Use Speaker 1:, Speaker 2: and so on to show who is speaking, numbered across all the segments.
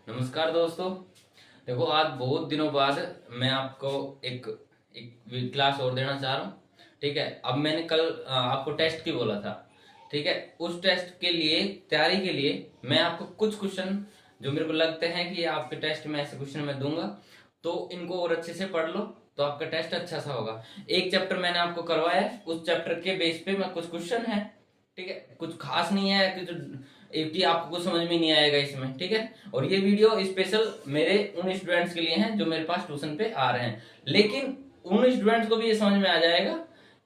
Speaker 1: नमस्कार दोस्तों। देखो, आज बहुत दिनों बाद मैं आपको एक एक क्लास और देना चाह रहा हूँ। ठीक है। अब मैंने कल आपको टेस्ट की बोला था। ठीक है। उस टेस्ट के लिए तैयारी के लिए मैं आपको कुछ क्वेश्चन जो मेरे को लगते हैं कि आपके टेस्ट में ऐसे क्वेश्चन मैं दूंगा, तो इनको और अच्छे से पढ़ लो तो आपका टेस्ट अच्छा सा होगा। एक चैप्टर मैंने आपको करवाया है, उस चैप्टर के बेस पे मैं कुछ क्वेश्चन है। ठीक है। कुछ खास नहीं है कि कि आपको कुछ समझ में नहीं आएगा इसमें। ठीक है। और ये वीडियो स्पेशल मेरे उन स्टूडेंट्स के लिए हैं जो मेरे पास ट्यूशन पे आ रहे हैं, लेकिन उन स्टूडेंट्स को भी ये समझ में आ जाएगा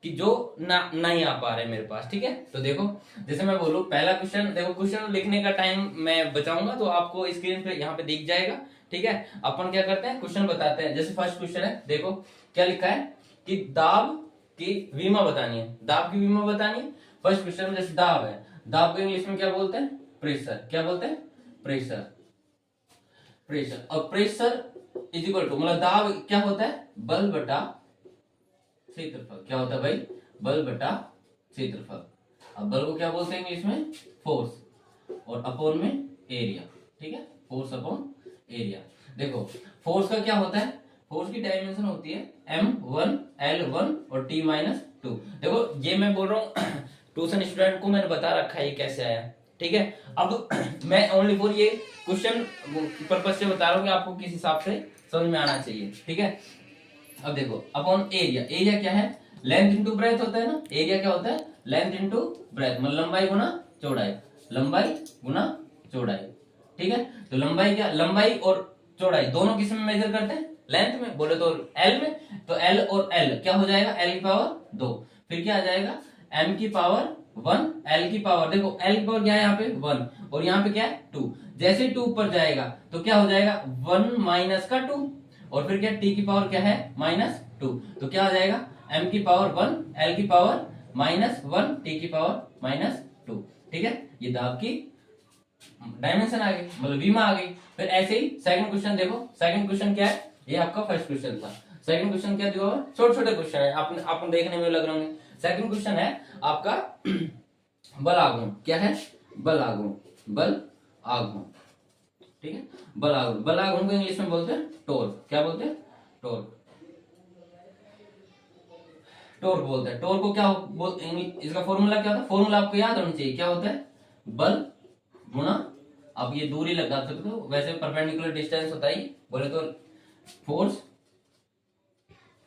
Speaker 1: कि जो ना नहीं आ पा रहे मेरे पास। ठीक है। तो देखो, जैसे मैं बोलूं पहला क्वेश्चन, देखो क्वेश्चन लिखने का टाइम मैं बचाऊंगा तो आपको स्क्रीन पे यहाँ पे दिख जाएगा। ठीक है। अपन क्या करते हैं, क्वेश्चन बताते हैं। जैसे फर्स्ट क्वेश्चन है, देखो क्या लिखा है कि दाब की विमा बतानी है। दाब की विमा बतानी है। फर्स्ट क्वेश्चन में जैसे दाब है, दाब को इंग्लिश में क्या बोलते हैं? प्रेशर। क्या बोलते हैं? प्रेशर। प्रेशर। और प्रेशर इज इक्वल टू, मतलब दाब क्या होता है? बल बटा क्षेत्रफल। क्या होता है भाई? बल बटा क्षेत्रफल। अब बल को क्या बोलते हैं इंग्लिश में? फोर्स। और अपॉन में एरिया। ठीक है। Force upon area. देखो, फोर्स का क्या होता है? फोर्स की डायमेंशन होती है M1 L1 और T-2। देखो, ये मैं बोल रहा हूँ ट्यूशन स्टूडेंट को मैंने बता रखा है ये कैसे आया। ठीक है। अब मैं ओनली फॉर ये क्वेश्चन पर्पज से बता रहा हूँ कि आपको किस हिसाब से समझ में आना चाहिए। ठीक है। अब देखो, अपॉन एरिया। एरिया क्या है? लेंथ इंटू ब्रेथ होता है ना। एरिया क्या होता है? लेंथ इंटू ब्रेथ, मतलब लंबाई गुना चौड़ाई। लंबाई गुना चौड़ाई। ठीक है। तो लंबाई क्या, लंबाई और चौड़ाई दोनों किस में मेजर करते हैं? लेंथ में। बोले तो एल में। तो एल और एल क्या हो जाएगा? एल की पावर 2। फिर क्या आ जाएगा? एम की पावर 1, एल की पावर, देखो एल की पावर क्या है यहाँ पे? 1, और यहाँ पे क्या है? 2। जैसे 2 ऊपर जाएगा तो क्या हो जाएगा? 1 माइनस का 2। और फिर क्या? टी की पावर क्या है? -2। तो क्या आ जाएगा? m की पावर 1, l की पावर -1, t की पावर -2। ठीक है। ये दाब की डायमेंशन आ गई, मतलब विमा आ गई। फिर ऐसे ही सेकंड क्वेश्चन देखो। सेकंड क्वेश्चन क्या है? ये आपका फर्स्ट क्वेश्चन था। सेकंड क्वेश्चन क्या दिया हुआ? छोटे छोटे क्वेश्चन है, आपको देखने में लग रहे होंगे। सेकंड क्वेश्चन है आपका बल आघूर्ण। क्या है? बल आघूर्ण। बल आघूर्ण। ठीक है। बल आघूर्ण। बल आघूर्ण को इंग्लिश में बोलते हैं टोर्क। क्या बोलते हैं? टोर्क। टोर्क बोलते हैं। टोर्क को क्या इसका फॉर्मूला क्या होता है? फॉर्मूला आपको याद होना चाहिए। क्या होता है? बल गुणा, अब ये दूरी लगा सकते हो, वैसे परपेंडिकुलर डिस्टेंस होता है। बोले तो फोर्स,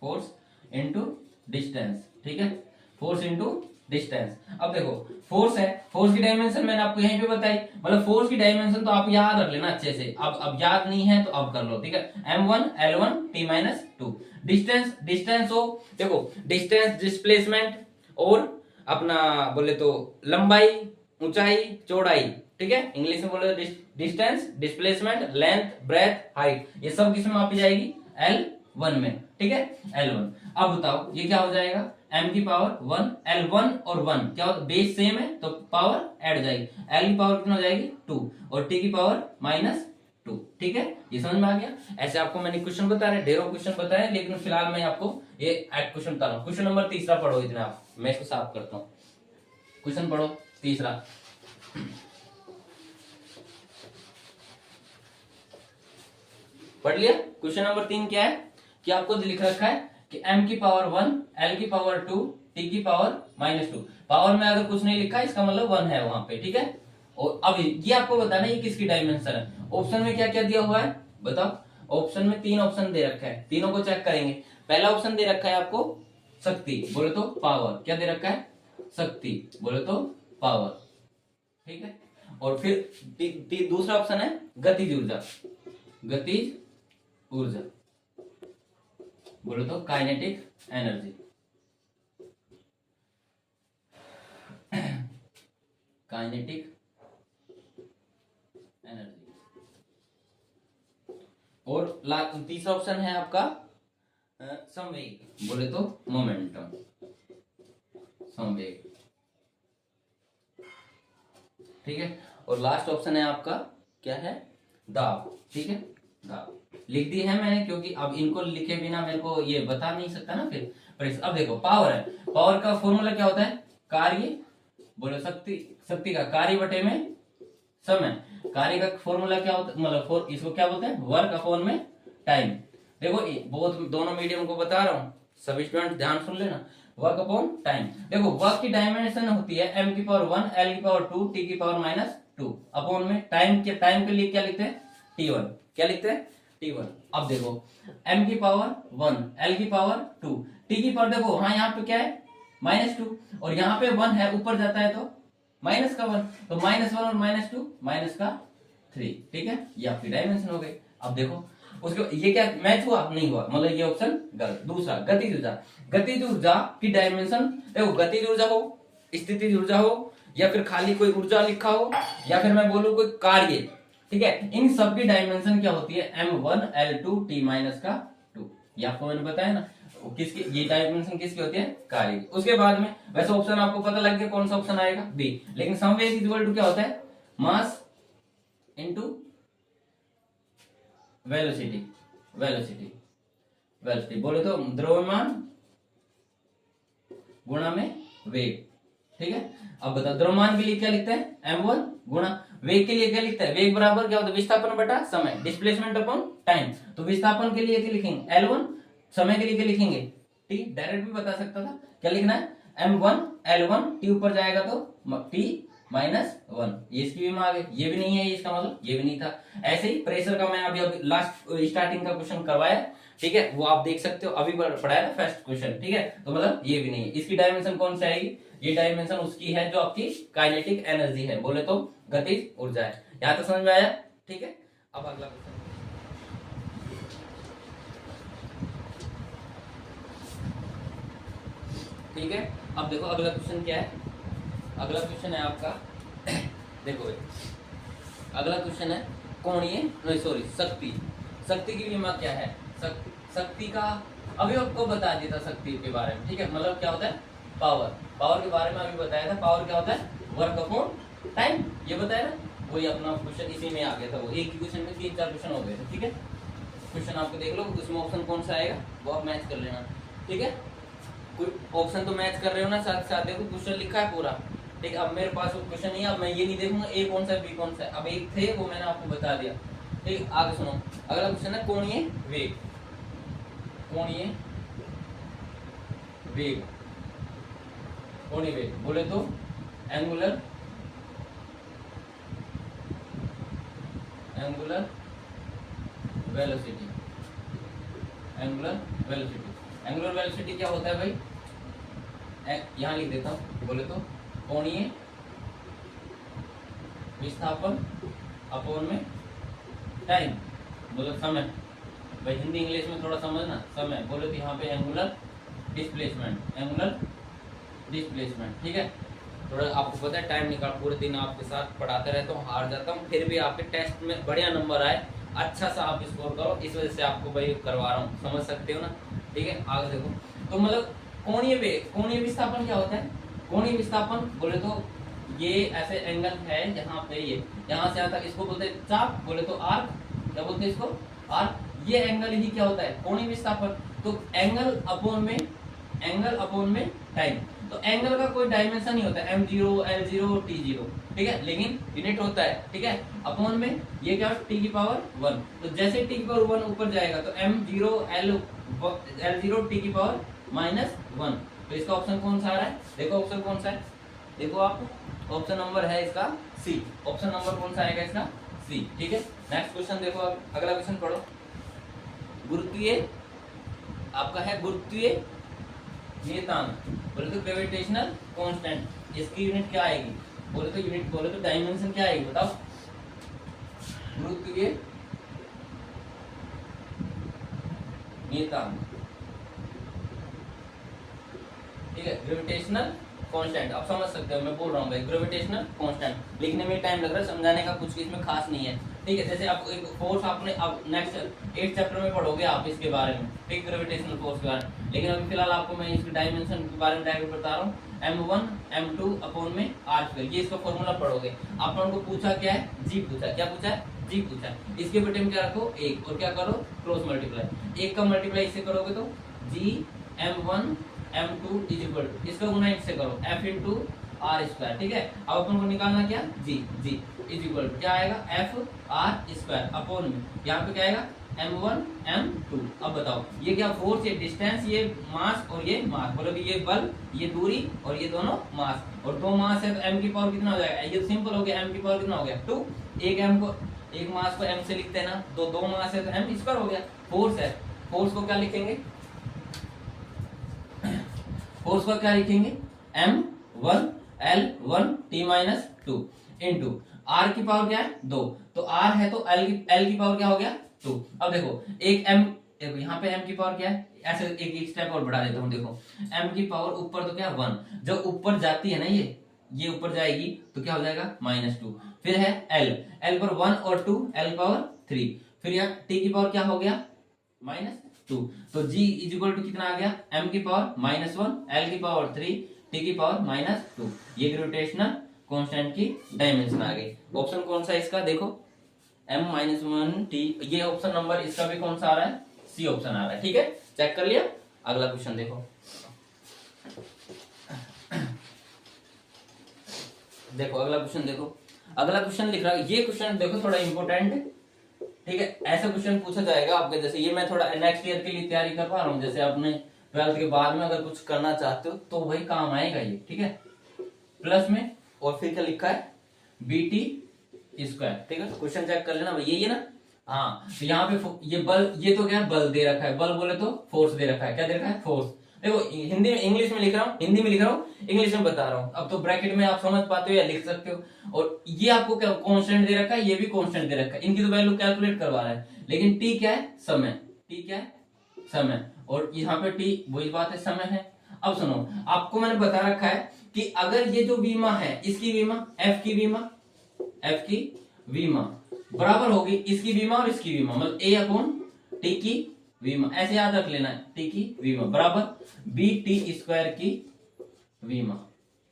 Speaker 1: फोर्स इनटू डिस्टेंस। ठीक है। Force into distance. अब देखो, फोर्स है, फोर्स की डायमेंशन मैंने आपको यहीं पे बताई, मतलब फोर्स की डायमेंशन तो आप याद रख लेना अच्छे से। अब याद नहीं है तो अब कर लो। ठीक है। M1 L1 T-2। Distance, distance हो, देखो डिस्टेंस, डिस्प्लेसमेंट और अपना बोले तो लंबाई, ऊंचाई, चौड़ाई। ठीक है। इंग्लिश में बोले distance, displacement, length, breadth, height, ये सब किस में मापी जाएगी? L1 में। ठीक है। L1। अब बताओ ये क्या हो जाएगा? m की पावर 1, L1 और 1 क्या होता है? बेस सेम है तो पावर ऐड जाएगी। L की पावर कितना हो जाएगी? 2, और t की पावर -2। ठीक है। ये समझ में आ गया? ऐसे आपको मैंने क्वेश्चन बता रहे, ढेरों क्वेश्चन बताए, लेकिन फिलहाल मैं आपको ये क्वेश्चन बता रहा हूँ। क्वेश्चन नंबर तीसरा पढ़ो। इतना आप, मैं इसको साफ करता हूँ। क्वेश्चन पढ़ो तीसरा। पढ़ लिया? क्वेश्चन नंबर 3 क्या है कि आपको लिख रखा है कि m की पावर 1, l की पावर 2, t की पावर -2। पावर में अगर कुछ नहीं लिखा इसका मतलब 1 है वहां पे। ठीक है। और अब ये आपको बताना है ये किसकी डायमेंशन है। ऑप्शन में क्या क्या दिया हुआ है बताओ। ऑप्शन में 3 ऑप्शन दे रखा है, तीनों को चेक करेंगे। पहला ऑप्शन दे रखा है आपको शक्ति, बोले तो पावर। क्या दे रखा है? शक्ति, बोले तो पावर। ठीक है। और फिर दूसरा ऑप्शन है गतिज ऊर्जा। गतिज ऊर्जा, बोलो तो काइनेटिक एनर्जी। Kinetic energy. और तीसरा ऑप्शन है आपका संवेग, बोले तो मोमेंटम, संवेग। ठीक है। और लास्ट ऑप्शन है आपका क्या है? दाब। ठीक है। दाब लिख दी है मैंने, क्योंकि अब इनको लिखे बिना मेरे को ये बता नहीं सकता ना फिर। पर अब देखो, पावर है, पावर का फॉर्मूला क्या होता है? कार्य, बोलो शक्ति, शक्ति का कार्य बटे में समय। कार्य का फॉर्मूला क्या होता है, मतलब इसको क्या बोलते हैं, वर्क अपॉन में टाइम। देखो बहुत दोनों मीडियम को बता रहा हूँ, सभी स्टूडेंट ध्यान सुन लेना। वर्क अपॉन टाइम, देखो वर्क की डायमेंशन होती है m की पावर 1, l की पावर 2, t की पावर -2 अपॉन में टाइम के लिए क्या लिखते हैं, t1। क्या लिखते हैं, t1। अब देखो m की पावर 1, l की पावर 2, t की पावर, देखो हाँ यहाँ पे क्या है -2 और यहाँ पे 1 है, ऊपर जाता है तो माइनस का 1, तो -1 और -2 -3, ठीक है, ये आपकी डायमेंशन हो गई। अब देखो उसके ये क्या मैच हुआ, नहीं हुआ, मतलब ये ऑप्शन गलत। दूसरा गतिज ऊर्जा, गतिज ऊर्जा की डायमेंशन, देखो गतिज ऊर्जा हो, स्थितिज ऊर्जा हो, या फिर खाली कोई ऊर्जा लिखा हो, या फिर मैं बोलूं कोई कार्य, ठीक है, इन सब की डायमेंशन क्या होती है, m1 l2 t -2। ये आपको मैंने बताया ना, किसकी ये डायमेंशन किसकी होती है, कार्य की। उसके बाद में वैसे ऑप्शन आपको पता लग गया कौन सा ऑप्शन आएगा, बी। लेकिन संवेग इक्वल टू क्या होता है, mass into velocity. Velocity velocity बोले तो द्रव्यमान गुणा में वेग, ठीक है। अब बताओ द्रव्यमान के लिए क्या लिखते हैं, m1 गुणा, वेग के लिए क्या लिखते हैं, वेग बराबर क्या होता है, विस्थापन बटा समय, डिस्प्लेसमेंट अपॉन टाइम। तो विस्थापन के लिए क्या लिखेंगे l1, समय के लिए क्या लिखेंगे t। डायरेक्ट भी बता सकता था, क्या लिखना है m1 l1, t ऊपर जाएगा तो t -1। ये इसकी भी मांग है, ये भी नहीं है, इसका मतलब ये भी नहीं था। ऐसे ही प्रेशर का मैं अभी लास्ट स्टार्टिंग का क्वेश्चन करवाया, ठीक है, वो आप देख सकते हो, अभी पढ़ाया ना फर्स्ट क्वेश्चन, ठीक है। तो मतलब ये भी नहीं है, इसकी डायमेंशन कौन सी आएगी, ये डायमेंशन उसकी है जो आपकी काइनेटिक एनर्जी है, बोले तो गतिज ऊर्जा है। यहां तक समझ में आया, ठीक है। अब अगला क्वेश्चन, ठीक है। अब देखो अगला क्वेश्चन क्या है, अगला क्वेश्चन है आपका देखो अगला क्वेश्चन है कोणीय सॉरी शक्ति। शक्ति की विमा क्या है, शक्ति का अभी आपको बता दिया था शक्ति के बारे में, ठीक है, मतलब क्या होता है पावर। पावर के बारे में अभी बताया था, पावर क्या होता है, वर्क अपॉन टाइम, ये बताया ना। वही अपना क्वेश्चन इसी में आ गया था, वो एक ही क्वेश्चन में 3-4 क्वेश्चन हो गए थे, ठीक है। क्वेश्चन आपको देख लो, उसमें ऑप्शन कौन सा आएगा वो आप मैच कर लेना, ठीक है। कोई ऑप्शन तो मैच कर रहे हो ना, साथ साथ देखो क्वेश्चन लिखा है पूरा, ठीक है। अब मेरे पास वो क्वेश्चन नहीं है, अब मैं ये नहीं देखूंगा ए कौन सा है बी कौन सा है, अब एक थे वो मैंने आपको बता दिया, ठीक। आगे सुनो, अगला क्वेश्चन है कोणीय वेग। कोणीय वेग, कोणीय वेग बोले तो angular velocity. Angular velocity, angular velocity क्या होता है भाई, यहां लिख देता हूं, बोले तो कोणीय विस्थापन अपॉन में टाइम, मतलब समय। भाई हिंदी इंग्लिश में थोड़ा समझना, समय बोले तो यहाँ पे एंगुलर डिस्प्लेसमेंट, एंगुलर डिस्प्लेसमेंट, ठीक है। थोड़ा आपको पता है टाइम निकाल, पूरे दिन आपके साथ पढ़ाते रहता हूँ, हार जाता हूँ, फिर भी आपके टेस्ट में बढ़िया नंबर आए, अच्छा सा आप स्कोर करो, इस वजह से आपको भाई करवा रहा हूँ, समझ सकते हो ना, ठीक है। आगे देखो, तो मतलब कोणीय वेग, कोणीय विस्थापन क्या होता है, कोणीय विस्थापन बोले तो ये ऐसे एंगल है यहाँ पे, ये यहाँ से यहाँ तक, इसको बोलते हैं चाप, बोले तो आर्क, क्या बोलते हैं इसको, आर्क। ये एंगल ही क्या होता है, कोणीय विस्थापन। तो एंगल अपॉन में टाइम, तो एंगल का कोई डायमेंशन नहीं होता है, m0 l0 t0, ठीक है, लेकिन यूनिट होता है, ठीक है। अपॉन में ये क्या t की पावर 1, तो जैसे t की पावर 1 ऊपर जाएगा तो m0 l0 t की पावर -1। तो इसका ऑप्शन कौन सा आ रहा है, देखो ऑप्शन कौन सा है, देखो आप, ऑप्शन नंबर है इसका सी। ऑप्शन नंबर कौन सा आएगा इसका, सी, ठीक है। नेक्स्ट क्वेश्चन देखो, अब अगला क्वेश्चन पढ़ो। गुरुत्वीय आपका है गुरुत्वीय नियतांक, बोले तो ग्रेविटेशनल कांस्टेंट, इसकी यूनिट क्या आएगी, बोले तो यूनिट, बोले तो डायमेंशन क्या आएगी बताओ, गुरुत्वीय नियतांक, ठीक है, ग्रेविटेशनल कांस्टेंट। आप समझ सकते हो, मैं बोल रहा हूँ भाई ग्रेविटेशनल कांस्टेंट, लिखने में टाइम लग रहा है, समझाने का कुछ इसमें खास नहीं है, ठीक है। जैसे आपको एक फोर्स आपने अब नेक्स्ट 8th चैप्टर में पढ़ोगे आप इसके बारे में, ठीक, ग्रेविटेशनल फोर्स के बारे में, लेकिन अभी फिलहाल आपको मैं इसके डायमेंशन के बारे में डायरेक्ट बता रहा हूँ। m1 m2 अपॉन में r², ये इसका फॉर्मूला पढ़ोगे। आप लोगों को पूछा क्या है, जी पूछा, क्या पूछा है, जी पूछा है। इसके बेटे में क्या रखो, एक, और क्या करो, क्रॉस मल्टीप्लाई, एक का मल्टीप्लाई इससे करोगे तो g m1 m2 is equal to, इसका गुना इससे करो f इंटू आर स्क्वायर, ठीक है। अब अपन को निकालना क्या, जी जी इज इक्वल क्या आएगा, एफ आर स्क्वायर अपॉन में यहाँ पे क्या आएगा m1 m2। अब बताओ ये क्या, फोर्स, ये डिस्टेंस, ये मास और ये मास, बोलो कि ये बल, ये दूरी और ये दोनों मास, और दो मास है तो m की पावर कितना हो जाएगा, ये तो सिंपल हो गया, m की पावर कितना हो गया 2। एक m को, एक मास को m से लिखते हैं ना, तो दो मास है तो m स्क्वायर हो गया। फोर्स है, फोर्स को क्या लिखेंगे, फोर्स को क्या लिखेंगे m1 l1 t-2 into r की पावर क्या है 2, तो r है तो l की पावर क्या हो गया 2। अब देखो एक m, देखो यहाँ पे m की पावर क्या है, ऐसे एक स्टेप और बढ़ा देता हूँ, देखो m की पावर ऊपर तो क्या 1, जब ऊपर जाती है ना ये ऊपर जाएगी तो क्या हो जाएगा -2। फिर है l पर 1 और 2 l पावर 3, फिर यहाँ t की पावर क्या हो गया -2, तो g इज इक्वल टू कितना आ गया m की पावर -1 l की पावर 3 t की पावर -2। ये ग्रेविटेशनल कांस्टेंट की डायमेंशन आ गई। ऑप्शन कौन सा है इसका, देखो m-1 t, ये ऑप्शन नंबर इसका भी कौन सा आ रहा है, सी ऑप्शन आ रहा है, ठीक है, चेक कर लिया। अगला क्वेश्चन देखो, देखो अगला क्वेश्चन देखो, अगला क्वेश्चन लिख रहा है, ये क्वेश्चन देखो थोड़ा इंपॉर्टेंट है, ठीक है। ऐसा क्वेश्चन पूछा जाएगा आपके, जैसे ये मैं थोड़ा नेक्स्ट ईयर के लिए तैयारी कर पा रहा हूँ, जैसे आपने 12th के बाद में अगर कुछ करना चाहते हो तो वही काम आएगा ये, ठीक है। प्लस में और फिर क्या लिखा है BT स्क्वायर, ठीक है, क्वेश्चन चेक कर लेना भाई, यही है ना। हाँ तो यहाँ पे ये बल, ये तो क्या है बल दे रखा है, बल बोले तो फोर्स दे रखा है, क्या दे रखा है फोर्स। देखो हिंदी में, इंग्लिश में लिख रहा हूँ, हिंदी में लिख रहा हूँ, इंग्लिश में बता रहा हूँ। अब तो ब्रैकेट में आप समझ पाते हो या लिख सकते हो। और ये आपको क्या कांस्टेंट दे रखा है, ये भी कांस्टेंट दे रखा है, इनकी तो वैल्यू कैलकुलेट करवा रहा है, लेकिन टी क्या है समय, टी क्या है समय, और यहाँ पे टी वही बात है समय है। अब सुनो, आपको मैंने बता रखा है कि अगर ये जो विमा है, इसकी विमा, एफ की विमा बराबर होगी इसकी विमा और इसकी विमा, मतलब ए अपॉन टी की विमा, ऐसे याद रख लेना है, टी की विमा बराबर बी टी स्क्वायर की विमा,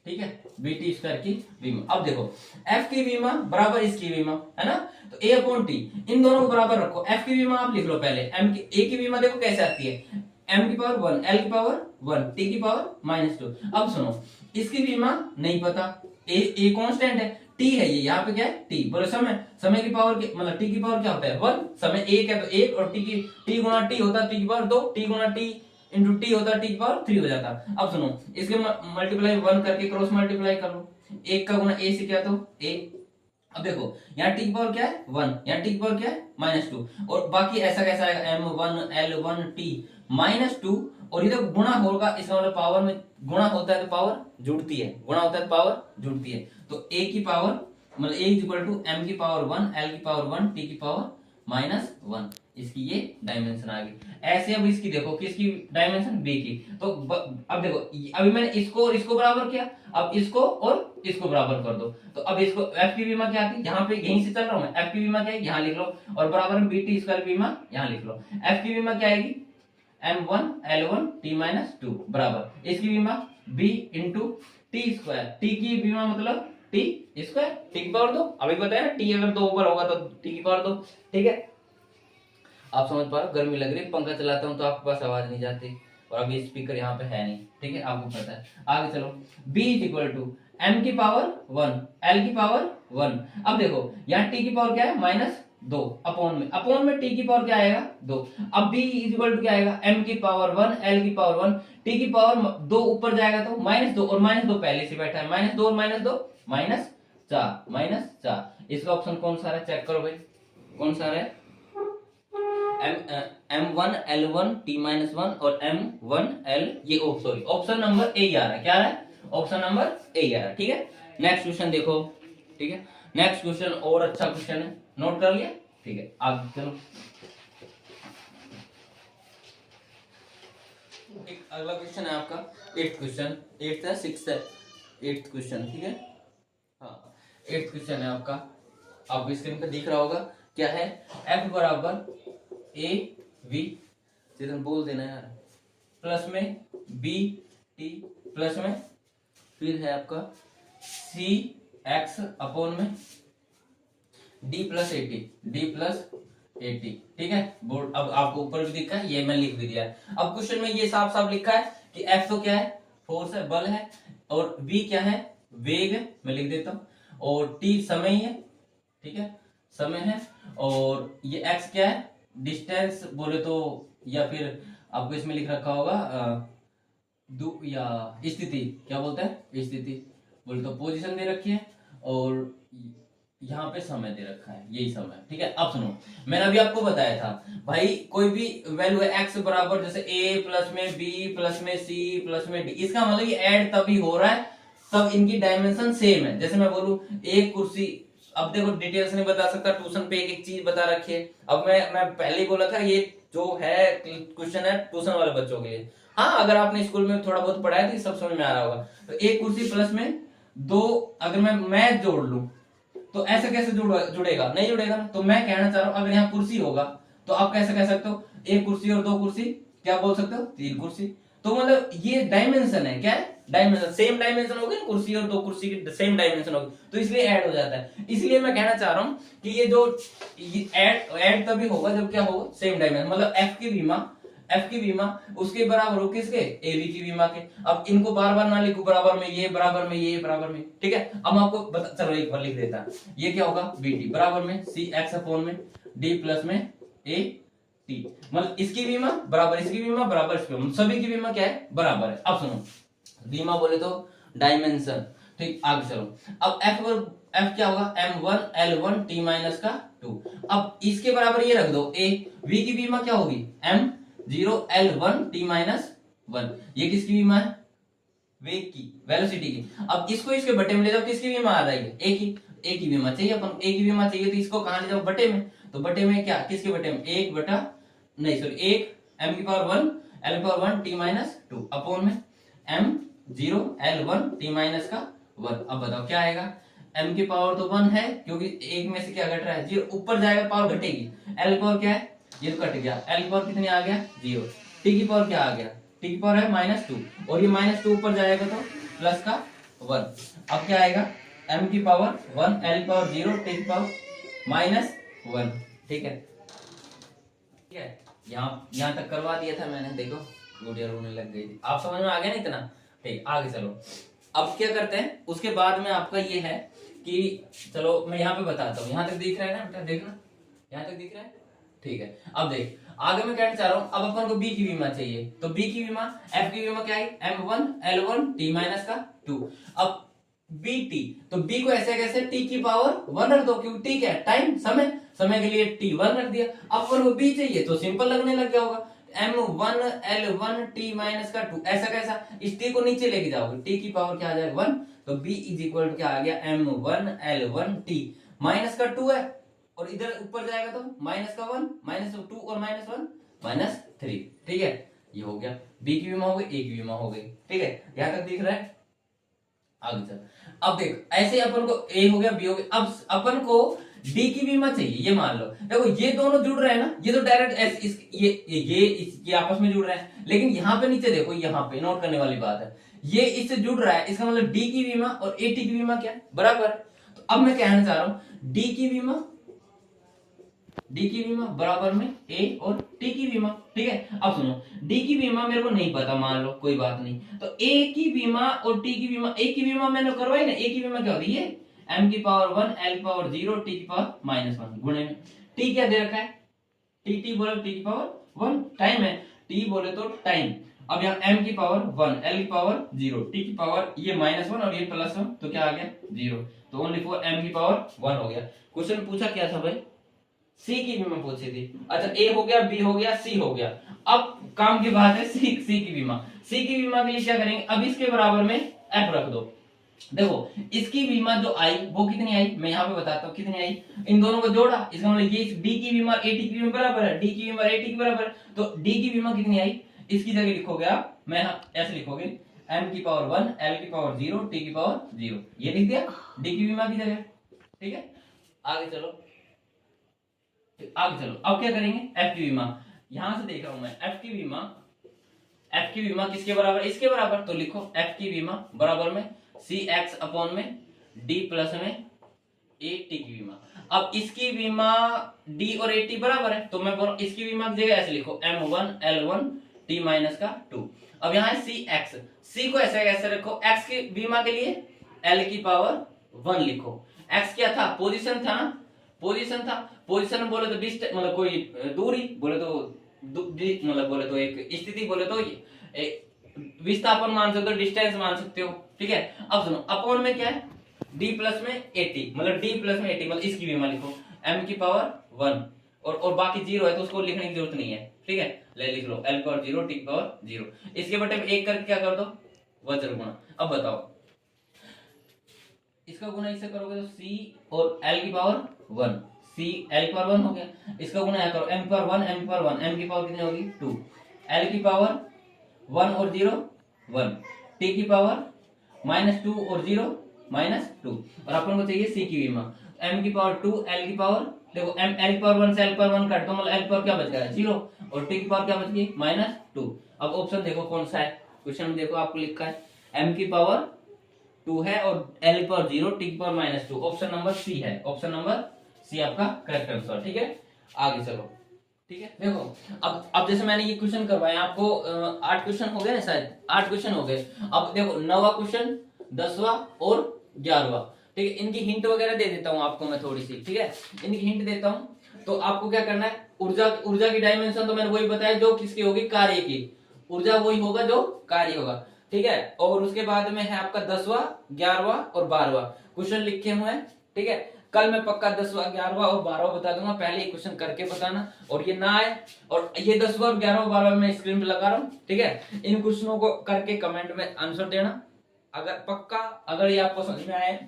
Speaker 1: ठीक है, बी टी स्क्वायर की विमा। अब देखो एफ की विमा बराबर इसकी विमा है ना, तो ए अपॉन टी, इन दोनों को बराबर रखो। एफ की विमा आप लिख लो पहले, एम की, ए की विमा देखो कैसे आती है, m की पावर 1, l की पावर 1, t की पावर -2। अब सुनो इसकी विमा नहीं पता, ए कांस्टेंट है, t है ये, यहाँ पे क्या है t, बोलो समय, समय की पावर मतलब t की पावर क्या होता है 1, समय 1 है तो 1, और t गुणा t होता है t की पावर 2, t गुणा t इंटू t होता है t की पावर 3 हो जाता। अब सुनो इसके मल्टीप्लाई 1 करके क्रॉस मल्टीप्लाई कर लो, 1 का गुणा a से क्या तो a। अब देखो यहाँ टी की पावर क्या है 1, यहाँ टी की पावर क्या है -2, और बाकी ऐसा कैसा आएगा m1 l1 t -2, और ये तो गुणा होगा, इसका मतलब पावर में गुणा होता है तो पावर जुड़ती है, गुणा होता है तो पावर जुड़ती है, तो a की पावर मतलब a is equal to m की पावर 1, l की पावर 1, t की पावर -1, इसकी ये डायमेंशन आ गई। ऐसे अब इसकी देखो, किसकी डायमेंशन b की, तो अब देखो अभी मैंने इसको और इसको बराबर किया, अब इसको और इसको बराबर कर दो, तो अब इसको f की विमा क्या थी, यहाँ पे यहीं से चल रहा हूं मैं, f की विमा क्या है यहाँ लिख लो, और बराबर में bt स्क्वायर विमा यहाँ लिख लो। f की विमा क्या आएगी m1 l1 t-2 बराबर इसकी विमा b into T square, T की विमा मतलब टी स्क्वायर, टी की पावर 2, अभी बताया ना टी अगर 2 ऊपर होगा तो टी की पावर 2, ठीक है। आप समझ पा रहे हो, गर्मी लग रही है, पंखा चलाता हूं तो आपके पास आवाज नहीं जाती, और अभी स्पीकर यहाँ पे है नहीं, ठीक है, आपको पता है। आगे चलो, b is equal to m की पावर 1, l की पावर 1। अब देखो यहाँ t की पावर क्या है -2, अपॉन में t की पावर क्या आएगा 2। अब b इज इक्वल टू क्या आएगा m की पावर 1, l की पावर 1, t की पावर 2 ऊपर जाएगा तो -2, और -2 पहले से बैठा है, -2 और -2 -4। इसका ऑप्शन कौन सा है, चेक करो भाई कौन सा है, m1 l1 t-1 और m1 l, ये सॉरी ऑप्शन नंबर ए आ रहा है, क्या आ रहा है ऑप्शन नंबर ए आ रहा है, ठीक है। नेक्स्ट क्वेश्चन देखो, ठीक है, नेक्स्ट क्वेश्चन और अच्छा क्वेश्चन है, नोट कर लिया, ठीक है। आगे चलो, एक अगला क्वेश्चन है आपका 8th क्वेश्चन, 8th है 6th है 8th क्वेश्चन, ठीक है, हाँ 8th क्वेश्चन है आपका, आपको स्क्रीन पे दिख रहा होगा, क्या है f बराबर a v, चेतन बोल देना यार, प्लस में b t प्लस में फिर है आपका c x अपॉन में d प्लस ए टी, ठीक है। बोर्ड अब आपको ऊपर भी दिखा है, ये मैं लिख भी दिया है। अब क्वेश्चन में ये साफ साफ लिखा है कि f तो क्या है फोर्स है, बल है, और v क्या है वेग है, मैं लिख देता हूं, और टी समय ही है, ठीक है, समय है, और ये एक्स क्या है, डिस्टेंस बोले तो, या फिर आपको इसमें लिख रखा होगा या स्थिति, क्या बोलते हैं, स्थिति बोले तो पोजीशन दे रखी है, और यहाँ पे समय दे रखा है, यही समय, ठीक है। अब सुनो, मैंने अभी आपको बताया था भाई, कोई भी वैल्यू है एक्स बराबर, जैसे ए प्लस में बी प्लस में सी प्लस में डी, इसका मतलब ये ऐड तभी हो रहा है तब इनकी डायमेंशन सेम है। जैसे मैं बोलूं एक कुर्सी, अब देखो डिटेल्स नहीं बता सकता, ट्यूशन पे एक एक चीज बता रखी है। अब मैं पहले ही बोला था, ये जो है क्वेश्चन है ट्यूशन वाले बच्चों के लिए। हाँ, अगर आपने स्कूल में थोड़ा बहुत पढ़ाया तो सब समझ में आ रहा होगा। तो एक कुर्सी प्लस में दो, अगर मैं जोड़ लूं तो ऐसा कैसे जुड़ेगा, नहीं जुड़ेगा ना। तो मैं कहना चाह रहा हूं, अगर यहाँ कुर्सी होगा तो आप कैसे कह सकते हो, एक कुर्सी और दो कुर्सी, क्या बोल सकते हो, तीन कुर्सी। तो मतलब ये डायमेंशन है, क्या है, डायमेंशन, सेम डायमेंशन होगी ना, कुर्सी और दो कुर्सी की सेम डायमेंशन होगी, तो इसलिए ऐड हो जाता है। इसलिए मैं कहना चाह रहा हूं कि ये जो ऐड तभी होगा जब क्या होगा, सेम डायमेंशन, मतलब एफ की बीमा उसके बराबर हो किसके, ए बी की बीमा के। अब इनको बार बार ना लिखो, बराबर में ये, बराबर में ये, बराबर में, ठीक है। अब आपको चलो एक बार लिख देता, ये क्या होगा, बी टी बराबर में सी एक्स अपॉन में डी प्लस में ए टी, मतलब इसकी बीमा बराबर इसकी बीमा बराबर इसकी बीमा, सभी की बीमा क्या है, बराबर है। अब सुनो, बीमा बोले तो डायमेंशन, ठीक। आगे चलो, अब एफ क्या होगा, m1 l1 t माइनस का 2। अब इसके बराबर ये रख दो a, v की बीमा क्या होगी, m0 l1 t माइनस 1, ये किसकी बीमा है, वेग की, वेलोसिटी की। अब इसको इसके बटे में ले जाओ, किसकी बीमा आ जाएगी, ए की बीमा चाहिए, अपन ए की बीमा चाहिए, तो इसको कहां ले जाओ, बटे में। तो बटे में क्या, किसके बटे में, एक बटा, नहीं सॉरी, एक m की पावर 1 l की पावर 1 t माइनस 2 अपॉन में m0 l1 t माइनस का 1। अब बताओ क्या आएगा, m की पावर तो 1 है, क्योंकि एक में से क्या घट रहा है, 0, ऊपर जाएगा पावर घटेगी, l की पावर क्या है, ये तो कट गया, l की पावर कितनी आ गया, 0, t की पावर क्या आ गया, t की पावर है -2, और ये -2 ऊपर जाएगा तो प्लस का 1। अब क्या आएगा, m की पावर 1 l की पावर 0 t की पावर -1, ठीक है, ठीक है। यहाँ तक करवा दिया था मैंने, देखो गुड़िया रोने लग गई थी, आप समझ में आ गया ना इतना, ठीक। आगे चलो, अब क्या करते हैं, उसके बाद में आपका ये है कि चलो मैं यहाँ पे बताता हूँ, यहाँ तक दिख रहा है ना बेटा, देखना यहाँ तक दिख रहा है, ठीक है। अब देख, आगे मैं कहना चाह रहा हूँ, अब अपन को बी की बीमा चाहिए, तो बी की बीमा, एफ की बीमा क्या है, m1 l1 t माइनस का 2। अब बी टी, तो बी को ऐसे कैसे, टी की पावर 1 रख दो, क्योंकि टी क्या है, टाइम, समय के लिए टी 1 रख दिया। अब अपन को बी चाहिए तो सिंपल लगने लग गया होगा, m1 l1 t माइनस का 2, ऐसा कैसा, इस टी को नीचे लेके जाओगे, टी की पावर क्या आ जाएगा 1, तो b इज इक्वल टू क्या आ गया, m1 l1 t माइनस का 2 है, और इधर ऊपर जाएगा तो माइनस का 1, -2 और -1 -3, ठीक है। ये हो गया, बी की बीमा हो गई, ए की बीमा हो गई, ठीक है, यहां तक दिख रहा है। आगे चल, अब देख, ऐसे अपन को ए हो गया, बी हो गया, अब अपन को डी की बीमा चाहिए। ये मान लो, देखो ये दोनों जुड़ रहे हैं ना, ये तो डायरेक्ट ये आपस में जुड़ रहे हैं, लेकिन यहाँ पे नीचे देखो, यहाँ पे नोट करने वाली बात है, ये इससे जुड़ रहा है, इसका मतलब डी की बीमा और ए टी की बीमा क्या है, बराबर है। तो अब मैं कहना चाह रहा हूं, डी की बीमा बराबर में ए और टी की बीमा, ठीक है। अब सुनो, डी की बीमा मेरे को नहीं पता, मान लो कोई बात नहीं, तो ए की बीमा और टी की बीमा, ए की बीमा मैंने करवाई ना, ए की बीमा क्या होती है, m की पावर 1 l की पावर 0 t की पावर -1 गुणे में t क्या दे रखा है, t बोले t की पावर 1, टाइम है, t बोले तो टाइम। अब यहाँ m की पावर 1 l की पावर 0 t की पावर ये -1 और ये +1, तो क्या आ गया 0, तो ओनली फॉर m की पावर 1 हो गया। क्वेश्चन पूछा क्या था भाई, सी की बीमा पूछी थी। अच्छा, ए हो गया, बी हो गया, सी हो गया। अब काम की बात है सी की बीमा। सी की बीमा के लिए क्या करेंगे, अब इसके बराबर में एफ रख दो। देखो, इसकी बीमा जो आई वो कितनी आई, मैं यहाँ पे बताता हूँ कितनी आई, इन दोनों को जोड़ा, इसका मतलब ये डी की बीमा ए टी की बीमा बराबर है, डी की बीमा ए टी की बराबर है, तो डी की बीमा कितनी आई, इसकी जगह लिखोगे आप, मैं ऐसे लिखोगे m की पावर 1 l की पावर 0 t की पावर 0, ये लिख दिया डी की बीमा की जगह, ठीक है। आगे चलो, अब क्या करेंगे, एफ की बीमा, यहां से देख रहा हूं मैं, एफ की बीमा किसके बराबर, इसके बराबर, तो लिखो एफ की बीमा बराबर में सी एक्स अपॉन में डी प्लस में ए टी की बीमा। अब इसकी बीमा डी और ए टी बराबर है, तो मैं बोल इसकी बीमा की जगह ऐसे लिखो m1 l1 t माइनस का 2। अब यहाँ है सी एक्स, सी को ऐसे कैसे रखो, एक्स की बीमा के लिए l की पावर 1 लिखो। x क्या था, पोजीशन था ना, पोजीशन था। पोजीशन बोले तो डिस्टेंस मतलब कोई दूरी, बोले तो मतलब बोले तो एक स्थिति, बोले तो विस्थापन मान सकते हो, डिस्टेंस मान सकते हो, ठीक है। अब सुनो, अपॉन में क्या है, d प्लस में 80, मतलब d प्लस में 80 मतलब इसकी भी लिखो m की पावर 1, और बाकी जीरो है तो उसको लिखने की जरूरत नहीं है, ठीक है। ले लिख लो l पावर 0 t पावर 0, इसके बटे में एक करके क्या कर दो, वज्र गुणा। अब बताओ, इसका गुणा इससे करोगे तो c और l की पावर 1, c l की पावर 1 हो गया। इसका गुणा यहाँ करो, m की पावर 1, m की पावर 1, m की पावर कितनी होगी 2, l की पावर 1 और 0 1, t की पावर -2 और 0 -2, और अपन को चाहिए c की विमा, m की पावर 2, l की पावर, देखो m l की पावर 1 से l की पावर 1 काट दो, मतलब l की पावर क्या बच गया 0, और t की पावर क्या बच गई -2। अब ऑप्शन देखो कौन सा है, क्वेश्चन में देखो आपको लिखा है m की पावर 2 है और l की पावर 0, t की पावर -2, ऑप्शन नंबर सी है, ऑप्शन नंबर सी आपका करेक्ट आंसर, ठीक है। आगे चलो, ठीक है। देखो अब जैसे मैंने ये क्वेश्चन करवाया आपको, 8 क्वेश्चन हो गए ना शायद, 8 क्वेश्चन हो गए। अब देखो 9वां क्वेश्चन, 10वां और 11वां, ठीक है। इनकी हिंट वगैरह दे देता हूँ आपको मैं थोड़ी सी, ठीक है, इनकी हिंट देता हूँ। तो आपको क्या करना है, ऊर्जा की डायमेंशन तो मैंने वही बताया जो किसकी होगी, कार्य की, ऊर्जा वही होगा जो कार्य होगा, ठीक है। और उसके बाद में है आपका 10वां, 11वां और 12वां क्वेश्चन लिखे हुए हैं, ठीक है। कल मैं पक्का 10वां, 11वां और 12वां बता दूंगा, पहले ये क्वेश्चन करके बताना, और ये ना आए, और ये 10वां और 11वां 12वां मैं स्क्रीन पे लगा रहा हूँ, ठीक है। इन क्वेश्चनों को करके कमेंट में आंसर देना, अगर पक्का, अगर ये आपको समझ में आए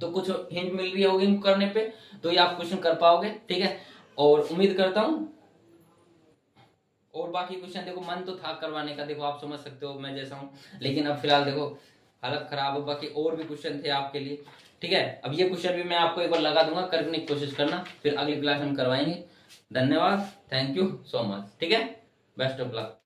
Speaker 1: तो कुछ हिंट मिल रही होगी इनको करने पे, तो ये आप क्वेश्चन कर पाओगे, ठीक है। और उम्मीद करता हूँ, और बाकी क्वेश्चन देखो मन तो था करवाने का, देखो आप समझ सकते हो मैं जैसा हूँ, लेकिन अब फिलहाल देखो हालत खराब हो, बाकी और भी क्वेश्चन थे आपके लिए, ठीक है। अब ये क्वेश्चन भी मैं आपको एक बार लगा दूंगा, करने की कोशिश करना, फिर अगली क्लास में करवाएंगे। धन्यवाद, थैंक यू सो मच, ठीक है, बेस्ट ऑफ लक।